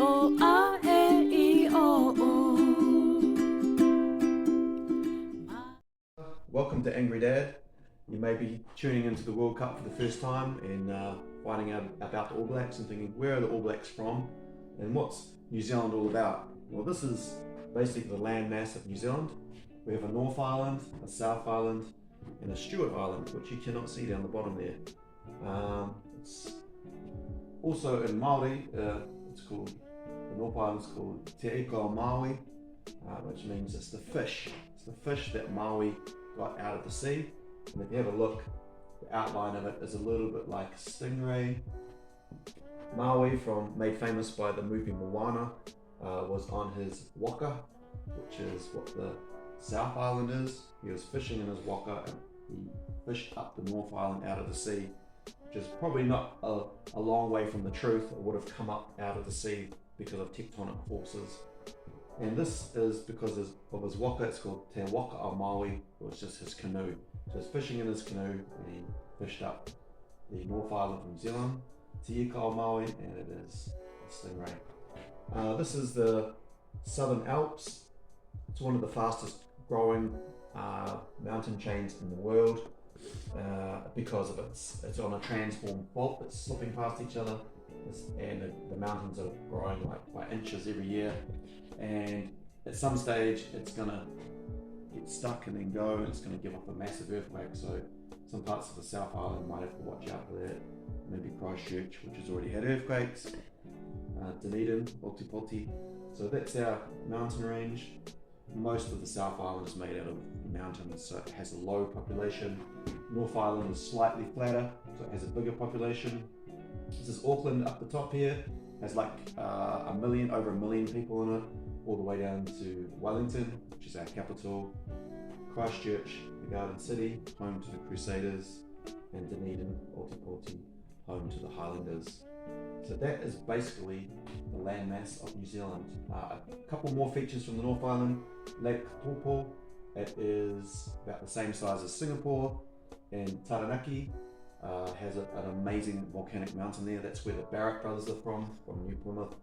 o a e I o u. Welcome to Angry Dad. You may be tuning into the World Cup for the first time and finding out about the All Blacks and thinking, where are the All Blacks from and what's New Zealand all about? Well, this is basically the landmass of New Zealand. We have a North Island, a South Island, and a Stewart Island, which you cannot see down the bottom there. It's also in Māori, it's called, the North Island is called Te Iko Maui, which means it's the fish. It's the fish that Maui got out of the sea. And if you have a look, the outline of it is a little bit like a stingray. Maui, made famous by the movie Moana, was on his waka, which is what the South Island is. He was fishing in his waka and he fished up the North Island out of the sea, which is probably not a long way from the truth. It would have come up out of the sea because of tectonic forces. And this is because of his waka. It's called Te Waka o Maui, which is his canoe. So he's fishing in his canoe and he fished up the North Island of New Zealand, Te Ika o Maui, and it is a stingray. This is the Southern Alps. It's one of the fastest growing mountain chains in the world because of it's on a transform fault that's slipping past each other, and the mountains are growing like by inches every year. And at some stage it's gonna get stuck and then go, and it's gonna give off a massive earthquake. So some parts of the South Island might have to watch out for that. Maybe Christchurch, which has already had earthquakes, Dunedin, Ōtepoti. So that's our mountain range. Most of the South Island is made out of mountains, so it has a low population. North Island is slightly flatter, so it has a bigger population. This is Auckland up the top here. Has like over a million people in it, all the way down to Wellington, which is our capital, Christchurch, the Garden City, home to the Crusaders, and Dunedin, Ōtepoti, home to the Highlanders. So that is basically the landmass of New Zealand. A couple more features from the North Island. Lake Taupo, it is about the same size as Singapore, and Taranaki has an amazing volcanic mountain there. That's where the Barrett brothers are from New Plymouth.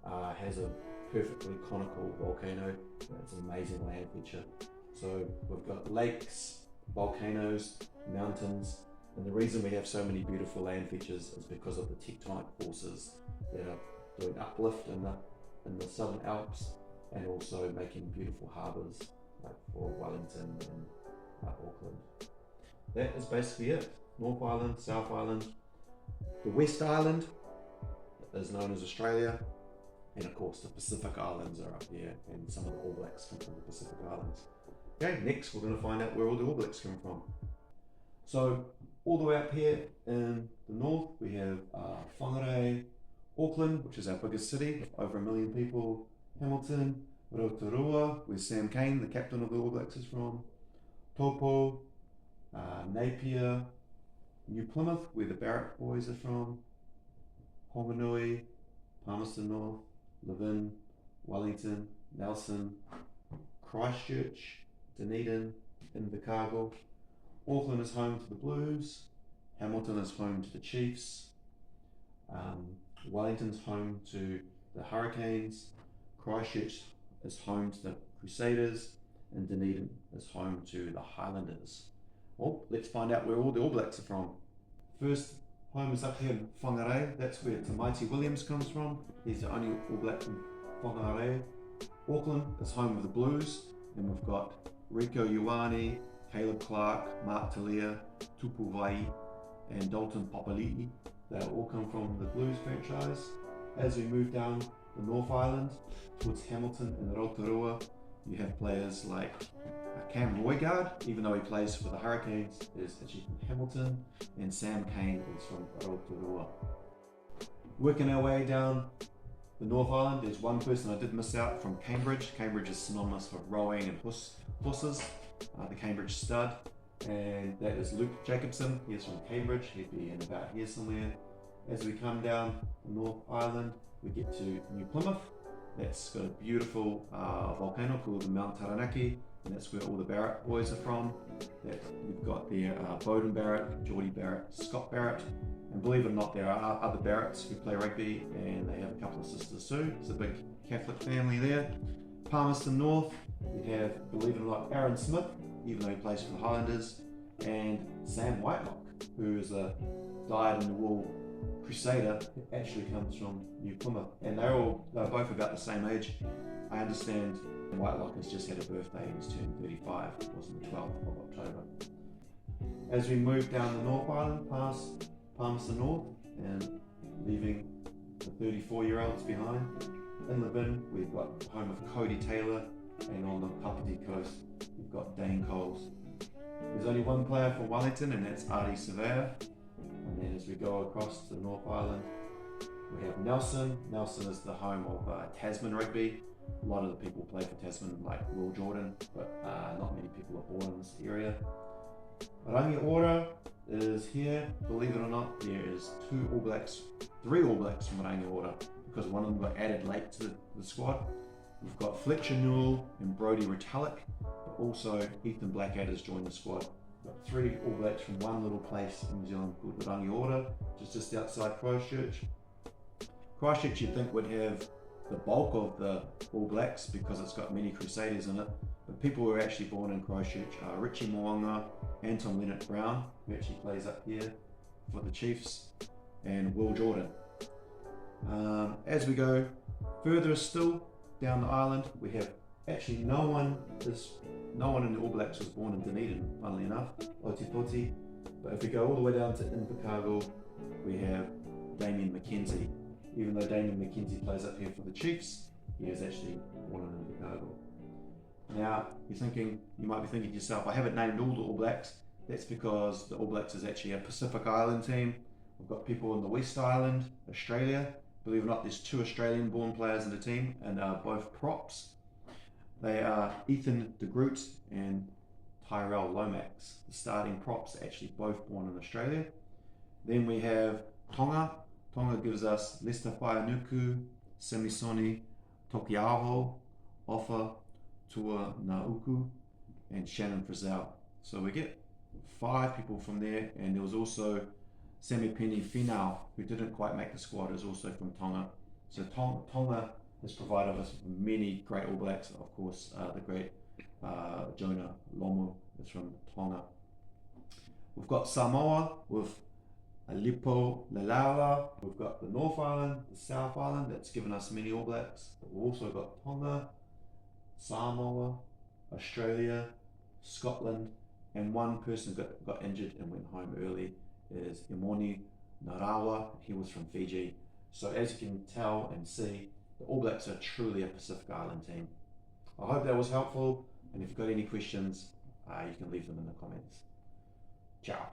Has a perfectly conical volcano. It's an amazing land feature. So we've got lakes, volcanoes, mountains, and the reason we have so many beautiful land features is because of the tectonic forces that are doing uplift in the Southern Alps, and also making beautiful harbours like for Wellington and Auckland. That is basically it. North Island, South Island. The West Island is known as Australia, and of course the Pacific Islands are up there, and some of the All Blacks come from the Pacific Islands. Okay, next we're going to find out where all the All Blacks come from. So all the way up here in the north we have Whangarei, Auckland, which is our biggest city, over 1 million people, Hamilton, Rotorua, where Sam Cane, the captain of the All Blacks, is from, Taupo, Napier, New Plymouth, where the Barrett boys are from, Honganui, Palmerston North, Levin, Wellington, Nelson, Christchurch, Dunedin, Invercargill. Auckland is home to the Blues, Hamilton is home to the Chiefs, Wellington's home to the Hurricanes, Christchurch is home to the Crusaders, and Dunedin is home to the Highlanders. Well, let's find out where all the All Blacks are from. First home is up here in Whangarei. That's where Tamaiti Williams comes from. He's the only All Black from Whangarei. Auckland is home of the Blues, and we've got Rieko Ioane, Caleb Clark, Mark Talia, Tupu Vai, and Dalton Papali'i. They all come from the Blues franchise. As we move down the North Island towards Hamilton and Rotorua, you have players like Cam Roigard, even though he plays for the Hurricanes, is actually from Hamilton, and Sam Cane is from Rotorua. Working our way down the North Island, there's one person I did miss out from Cambridge. Cambridge is synonymous for rowing and horses, the Cambridge Stud, and that is Luke Jacobson. He is from Cambridge. He'd be in about here somewhere. As we come down the North Island, we get to New Plymouth. That's got a beautiful volcano called the Mount Taranaki. and that's where all the Barrett boys are from. We've got there Bowden Barrett, Geordie Barrett, Scott Barrett, and believe it or not, there are other Barretts who play rugby, and they have a couple of sisters too. It's a big Catholic family there. Palmerston North, we have, believe it or not, Aaron Smith, even though he plays for the Highlanders, and Sam Whitelock, who is a dyed-in-the-wool Crusader. It actually comes from New Plymouth, and they're both about the same age. I understand Whitelock has just had a birthday. He's turned 35. It was on the 12th of October. As we move down the North Island past Palmerston North and leaving the 34-year-olds behind, in Levin we've got the home of Cody Taylor, and on the Kapiti coast we've got Dane Coles. There's only one player for Wellington, and that's Ardie Savea. And then as we go across to the North Island, we have Nelson. Nelson is the home of Tasman Rugby. A lot of the people play for Tasman, like Will Jordan, but not many people are born in this area. Rangiora is here. Believe it or not, there is three All Blacks from Rangiora, because one of them got added late to the squad. We've got Fletcher Newell and Brodie Retallick, but also Ethan Blackadder's joined the squad. We've got three All Blacks from one little place in New Zealand called Rangiora, which is just outside Christchurch. Christchurch you'd think would have the bulk of the All Blacks because it's got many Crusaders in it, but people who are actually born in Christchurch are Richie Mo'unga, Anton Leonard-Brown, who actually plays up here for the Chiefs, and Will Jordan. As we go further still down the island, we have actually no one in the All Blacks was born in Dunedin, funnily enough, Otipoti. But if we go all the way down to Invercargill, we have Damien McKenzie. Even though Damien McKenzie plays up here for the Chiefs, he is actually born in Invercargill. Now, you might be thinking to yourself, I haven't named all the All Blacks. That's because the All Blacks is actually a Pacific Island team. We've got people in the West Island, Australia. Believe it or not, there's 2 Australian-born players in the team, and are both props. They are Ethan de Groot and Tyrell Lomax. The starting props are actually both born in Australia. Then we have Tonga. Tonga gives us Lester Whaianuku, Samisoni Tokiaho, Ofa Tua Nauku, and Shannon Frizzell. So we get 5 people from there, and there was also Samipeni Finau, who didn't quite make the squad, is also from Tonga. So Tonga has provided us with many great All Blacks. Of course, the great Jonah Lomu is from Tonga. We've got Samoa with Alipo Lalawa. We've got the North Island, the South Island, that's given us many All Blacks. But we've also got Tonga, Samoa, Australia, Scotland, and one person got injured and went home early is Imoni Narawa. He was from Fiji. So as you can tell and see, the All Blacks are truly a Pacific Island team. I hope that was helpful, and if you've got any questions, you can leave them in the comments. Ciao.